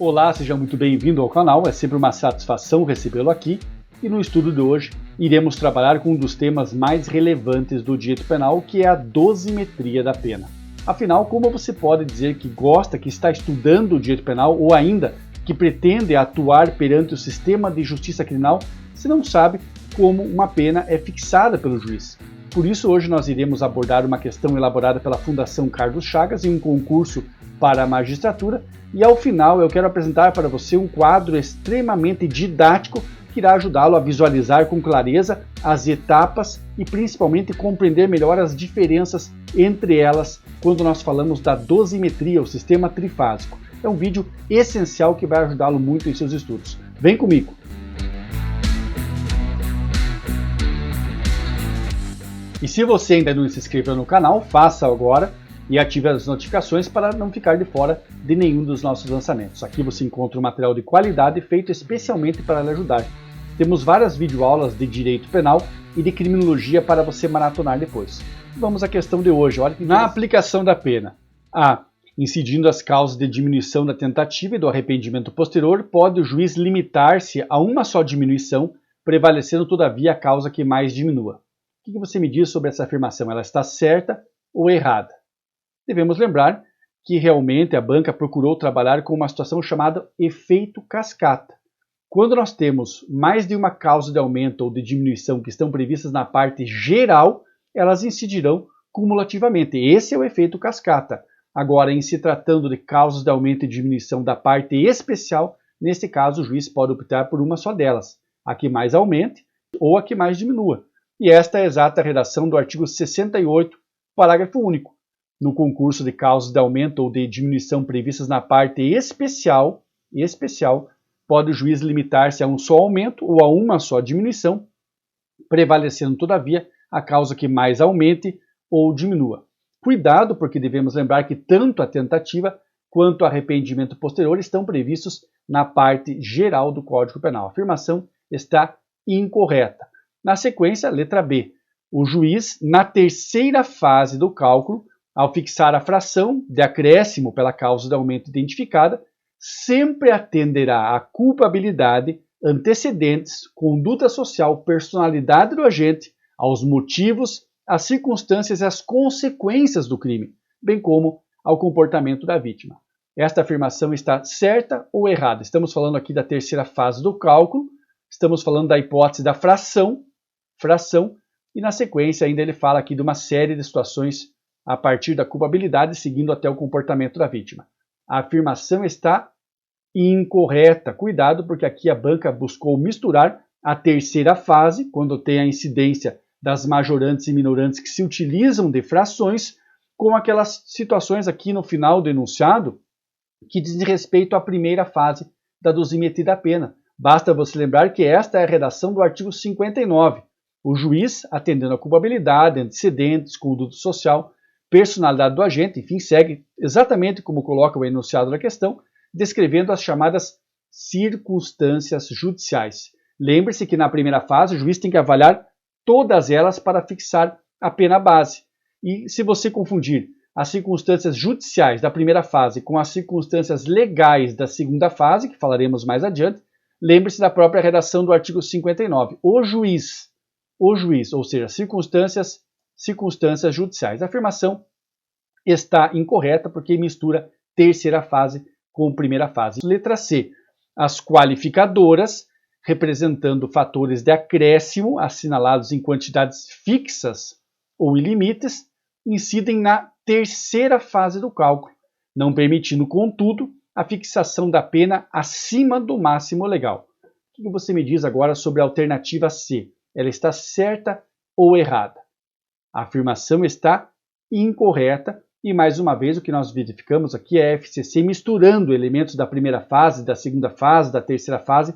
Olá, seja muito bem-vindo ao canal, é sempre uma satisfação recebê-lo aqui e no estudo de hoje iremos trabalhar com um dos temas mais relevantes do direito penal, que é a dosimetria da pena. Afinal, como você pode dizer que gosta, que está estudando o direito penal ou ainda que pretende atuar perante o sistema de justiça criminal se não sabe como uma pena é fixada pelo juiz? Por isso, hoje nós iremos abordar uma questão elaborada pela Fundação Carlos Chagas em um concurso para a magistratura e ao final eu quero apresentar para você um quadro extremamente didático que irá ajudá-lo a visualizar com clareza as etapas e principalmente compreender melhor as diferenças entre elas quando nós falamos da dosimetria, o sistema trifásico. É um vídeo essencial que vai ajudá-lo muito em seus estudos. Vem comigo! E se você ainda não se inscreveu no canal, faça agora e ative as notificações para não ficar de fora de nenhum dos nossos lançamentos. Aqui você encontra um material de qualidade feito especialmente para lhe ajudar. Temos várias videoaulas de direito penal e de criminologia para você maratonar depois. Vamos à questão de hoje. Olha, na aplicação da pena, incidindo as causas de diminuição da tentativa e do arrependimento posterior, pode o juiz limitar-se a uma só diminuição, prevalecendo todavia a causa que mais diminua. O que você me diz sobre essa afirmação? Ela está certa ou errada? Devemos lembrar que realmente a banca procurou trabalhar com uma situação chamada efeito cascata. Quando nós temos mais de uma causa de aumento ou de diminuição que estão previstas na parte geral, elas incidirão cumulativamente. Esse é o efeito cascata. Agora, em se tratando de causas de aumento e diminuição da parte especial, nesse caso o juiz pode optar por uma só delas, a que mais aumente ou a que mais diminua. E esta é a exata redação do artigo 68, parágrafo único. No concurso de causas de aumento ou de diminuição previstas na parte especial, pode o juiz limitar-se a um só aumento ou a uma só diminuição, prevalecendo, todavia, a causa que mais aumente ou diminua. Cuidado, porque devemos lembrar que tanto a tentativa quanto o arrependimento posterior estão previstos na parte geral do Código Penal. A afirmação está incorreta. Na sequência, letra B. O juiz, na terceira fase do cálculo, ao fixar a fração de acréscimo pela causa de aumento identificada, sempre atenderá à culpabilidade, antecedentes, conduta social, personalidade do agente, aos motivos, às circunstâncias e às consequências do crime, bem como ao comportamento da vítima. Esta afirmação está certa ou errada? Estamos falando aqui da terceira fase do cálculo, estamos falando da hipótese da fração, e na sequência ainda ele fala aqui de uma série de situações a partir da culpabilidade, seguindo até o comportamento da vítima. A afirmação está incorreta. Cuidado, porque aqui a banca buscou misturar a terceira fase, quando tem a incidência das majorantes e minorantes que se utilizam de frações, com aquelas situações aqui no final do enunciado que dizem respeito à primeira fase da dosimetria da pena. Basta você lembrar que esta é a redação do artigo 59. O juiz, atendendo à culpabilidade, antecedentes, conduta social, personalidade do agente, enfim, segue exatamente como coloca o enunciado da questão, descrevendo as chamadas circunstâncias judiciais. Lembre-se que na primeira fase o juiz tem que avaliar todas elas para fixar a pena base. E se você confundir as circunstâncias judiciais da primeira fase com as circunstâncias legais da segunda fase, que falaremos mais adiante, lembre-se da própria redação do artigo 59. O juiz, ou seja, circunstâncias judiciais. A afirmação está incorreta porque mistura terceira fase com primeira fase. Letra C. As qualificadoras, representando fatores de acréscimo assinalados em quantidades fixas ou em limites, incidem na terceira fase do cálculo, não permitindo, contudo, a fixação da pena acima do máximo legal. O que você me diz agora sobre a alternativa C? Ela está certa ou errada? A afirmação está incorreta e, mais uma vez, o que nós verificamos aqui é a FCC misturando elementos da primeira fase, da segunda fase, da terceira fase,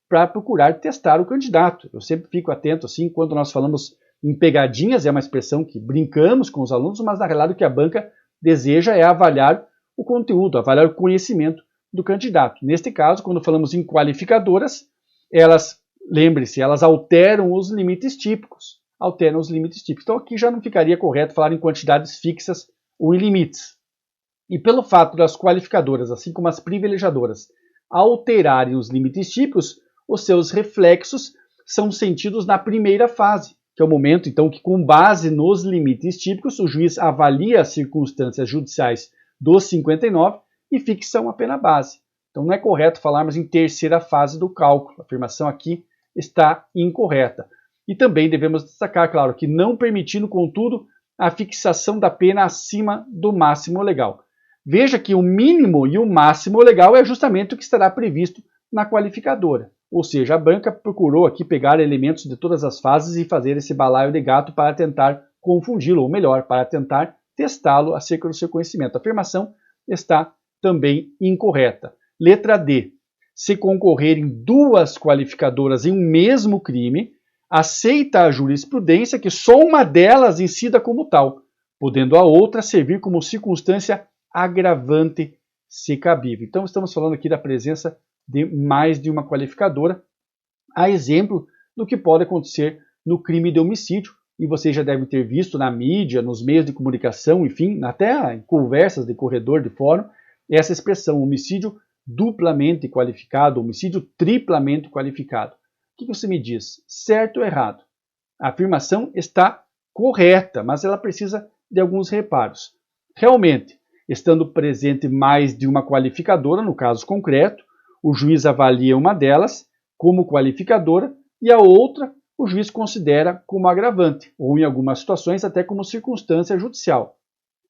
para procurar testar o candidato. Eu sempre fico atento, assim, quando nós falamos em pegadinhas, é uma expressão que brincamos com os alunos, mas na realidade o que a banca deseja é avaliar o conteúdo, avaliar o conhecimento do candidato. Neste caso, quando falamos em qualificadoras, elas, lembre-se, elas alteram os limites típicos. Então aqui já não ficaria correto falar em quantidades fixas ou em limites. E pelo fato das qualificadoras, assim como as privilegiadoras, alterarem os limites típicos, os seus reflexos são sentidos na primeira fase, que é o momento, então, que com base nos limites típicos, o juiz avalia as circunstâncias judiciais dos 59 e fixa uma pena base. Então, não é correto falarmos em terceira fase do cálculo. A afirmação aqui está incorreta. E também devemos destacar, claro, que não permitindo, contudo, a fixação da pena acima do máximo legal. Veja que o mínimo e o máximo legal é justamente o que estará previsto na qualificadora. Ou seja, a banca procurou aqui pegar elementos de todas as fases e fazer esse balaio de gato para tentar confundi-lo, ou melhor, para tentar testá-lo acerca do seu conhecimento. A afirmação está também incorreta. Letra D. Se concorrerem duas qualificadoras em um mesmo crime, aceita a jurisprudência que só uma delas incida como tal, podendo a outra servir como circunstância agravante se cabível. Então, estamos falando aqui da presença de mais de uma qualificadora, a exemplo do que pode acontecer no crime de homicídio, e vocês já devem ter visto na mídia, nos meios de comunicação, enfim, até em conversas de corredor de fórum, essa expressão, homicídio duplamente qualificado, homicídio triplamente qualificado. O que você me diz? Certo ou errado? A afirmação está correta, mas ela precisa de alguns reparos. Realmente, estando presente mais de uma qualificadora, no caso concreto, o juiz avalia uma delas como qualificadora e a outra o juiz considera como agravante, ou em algumas situações até como circunstância judicial.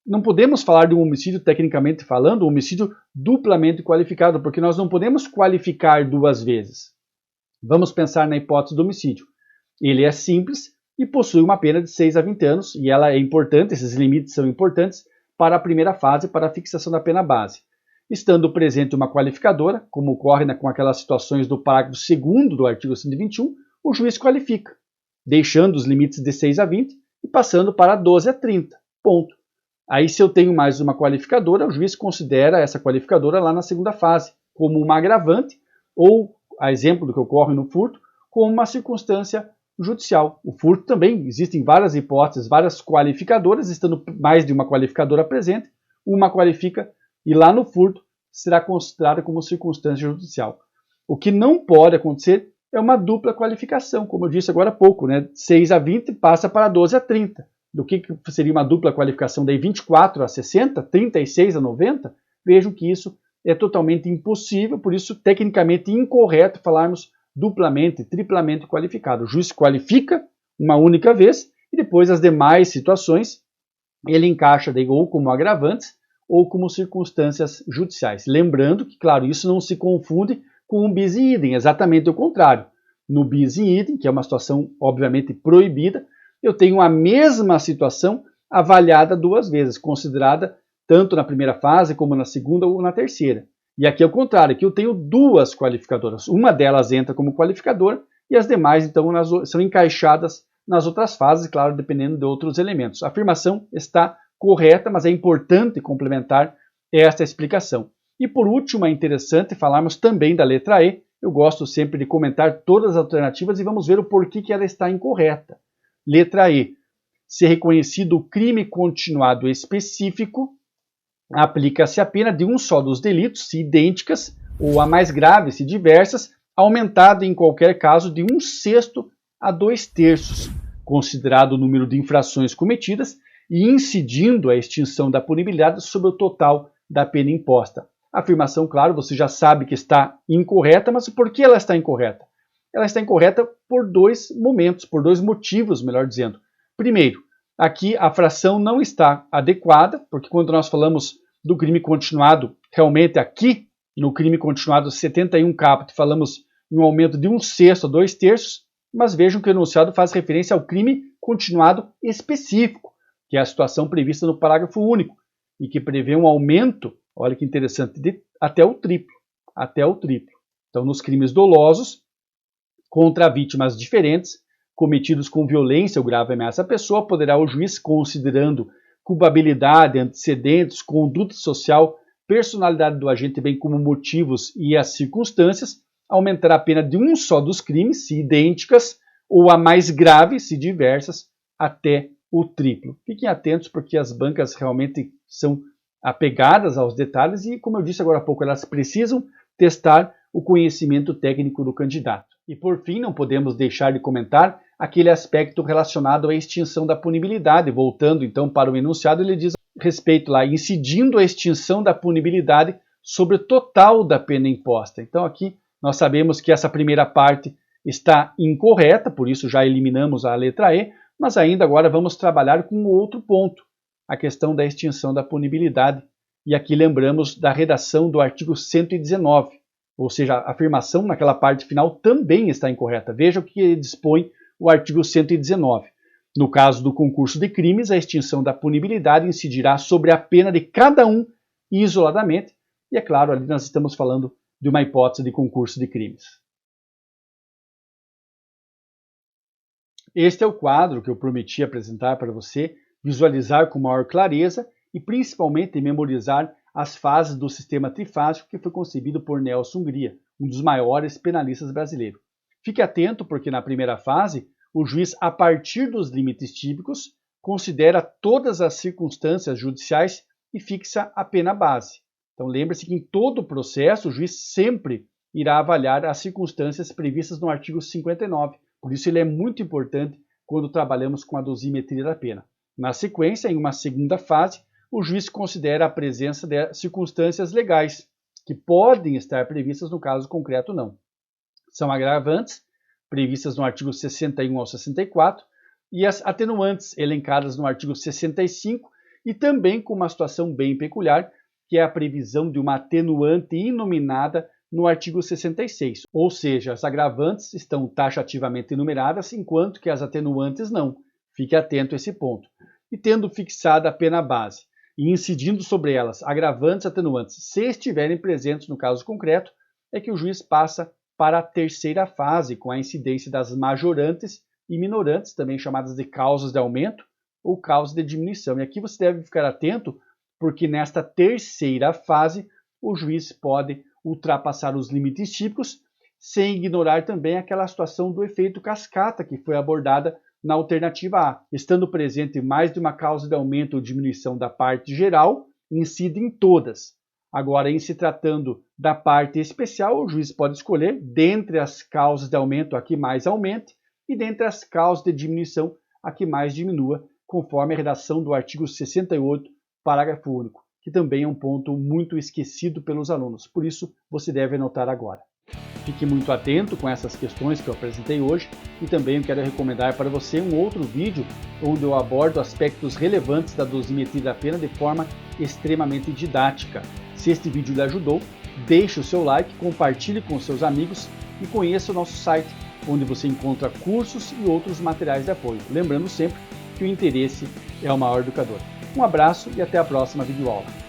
Não podemos falar de um homicídio, tecnicamente falando, um homicídio duplamente qualificado, porque nós não podemos qualificar duas vezes. Vamos pensar na hipótese do homicídio. Ele é simples e possui uma pena de 6 a 20 anos, e ela é importante, esses limites são importantes para a primeira fase, para a fixação da pena base. Estando presente uma qualificadora, como ocorre com aquelas situações do parágrafo 2º do artigo 121, o juiz qualifica, deixando os limites de 6 a 20 e passando para 12 a 30. Ponto. Aí, se eu tenho mais uma qualificadora, o juiz considera essa qualificadora lá na segunda fase, como uma agravante, ou, a exemplo do que ocorre no furto, como uma circunstância judicial. O furto também, existem várias hipóteses, várias qualificadoras, estando mais de uma qualificadora presente, uma qualifica e lá no furto será considerada como circunstância judicial. O que não pode acontecer é uma dupla qualificação, como eu disse agora há pouco, né? 6 a 20 passa para 12 a 30. Do que seria uma dupla qualificação daí 24 a 60, 36 a 90? Vejam que isso é totalmente impossível, por isso tecnicamente incorreto falarmos duplamente, triplamente qualificado. O juiz qualifica uma única vez e depois as demais situações ele encaixa daí ou como agravantes ou como circunstâncias judiciais. Lembrando que, claro, isso não se confunde com um bis in idem, exatamente o contrário. No bis in idem, que é uma situação obviamente proibida, eu tenho a mesma situação avaliada duas vezes, considerada tanto na primeira fase como na segunda ou na terceira. E aqui é o contrário, aqui eu tenho duas qualificadoras. Uma delas entra como qualificadora e as demais, então, são encaixadas nas outras fases, claro, dependendo de outros elementos. A afirmação está correta, mas é importante complementar esta explicação. E por último, é interessante falarmos também da letra E. Eu gosto sempre de comentar todas as alternativas e vamos ver o porquê que ela está incorreta. Letra E. Se reconhecido o crime continuado específico, aplica-se a pena de um só dos delitos, se idênticas, ou a mais grave, se diversas, aumentado em qualquer caso de 1/6 a 2/3, considerado o número de infrações cometidas e incidindo a extinção da punibilidade sobre o total da pena imposta. A afirmação, claro, você já sabe que está incorreta, mas por que ela está incorreta? Ela está incorreta por dois momentos, por dois motivos, melhor dizendo. Primeiro, aqui a fração não está adequada, porque quando nós falamos do crime continuado, realmente aqui no crime continuado 71 caput falamos em um aumento de 1/6 a 2/3, mas vejam que o enunciado faz referência ao crime continuado específico, que é a situação prevista no parágrafo único, e que prevê um aumento, olha que interessante, de até o triplo. Então, nos crimes dolosos, contra vítimas diferentes, cometidos com violência ou grave ameaça à pessoa, poderá o juiz, considerando culpabilidade, antecedentes, conduta social, personalidade do agente, bem como motivos e as circunstâncias, aumentar a pena de um só dos crimes, se idênticas, ou a mais grave, se diversas, até o triplo. Fiquem atentos, porque as bancas realmente são apegadas aos detalhes e, como eu disse agora há pouco, elas precisam testar o conhecimento técnico do candidato. E por fim, não podemos deixar de comentar aquele aspecto relacionado à extinção da punibilidade. Voltando então para o enunciado, ele diz respeito lá, incidindo a extinção da punibilidade sobre o total da pena imposta. Então aqui nós sabemos que essa primeira parte está incorreta, por isso já eliminamos a letra E, mas ainda agora vamos trabalhar com outro ponto, a questão da extinção da punibilidade. E aqui lembramos da redação do artigo 119, ou seja, a afirmação naquela parte final também está incorreta. Veja o que dispõe o artigo 119. No caso do concurso de crimes, a extinção da punibilidade incidirá sobre a pena de cada um isoladamente, e é claro, ali nós estamos falando de uma hipótese de concurso de crimes. Este é o quadro que eu prometi apresentar para você, visualizar com maior clareza e principalmente memorizar as fases do sistema trifásico que foi concebido por Nelson Hungria, um dos maiores penalistas brasileiros. Fique atento porque na primeira fase, o juiz, a partir dos limites típicos, considera todas as circunstâncias judiciais e fixa a pena base. Então lembre-se que em todo o processo o juiz sempre irá avaliar as circunstâncias previstas no artigo 59. Por isso ele é muito importante quando trabalhamos com a dosimetria da pena. Na sequência, em uma segunda fase, o juiz considera a presença de circunstâncias legais, que podem estar previstas no caso concreto ou não. São agravantes, previstas no artigo 61 ao 64, e as atenuantes, elencadas no artigo 65, e também com uma situação bem peculiar, que é a previsão de uma atenuante inominada no artigo 66, ou seja, as agravantes estão taxativamente enumeradas, enquanto que as atenuantes não. Fique atento a esse ponto. E tendo fixada a pena base e incidindo sobre elas agravantes e atenuantes, se estiverem presentes no caso concreto, é que o juiz passa para a terceira fase, com a incidência das majorantes e minorantes, também chamadas de causas de aumento ou causas de diminuição. E aqui você deve ficar atento, porque nesta terceira fase o juiz pode ultrapassar os limites típicos, sem ignorar também aquela situação do efeito cascata que foi abordada na alternativa A. Estando presente mais de uma causa de aumento ou diminuição da parte geral, incide em todas. Agora, em se tratando da parte especial, o juiz pode escolher, dentre as causas de aumento, a que mais aumente, e dentre as causas de diminuição, a que mais diminua, conforme a redação do artigo 68, parágrafo único, que também é um ponto muito esquecido pelos alunos. Por isso, você deve anotar agora. Fique muito atento com essas questões que eu apresentei hoje e também eu quero recomendar para você um outro vídeo onde eu abordo aspectos relevantes da dosimetria da pena de forma extremamente didática. Se este vídeo lhe ajudou, deixe o seu like, compartilhe com seus amigos e conheça o nosso site, onde você encontra cursos e outros materiais de apoio. Lembrando sempre que o interesse é o maior educador. Um abraço e até a próxima videoaula.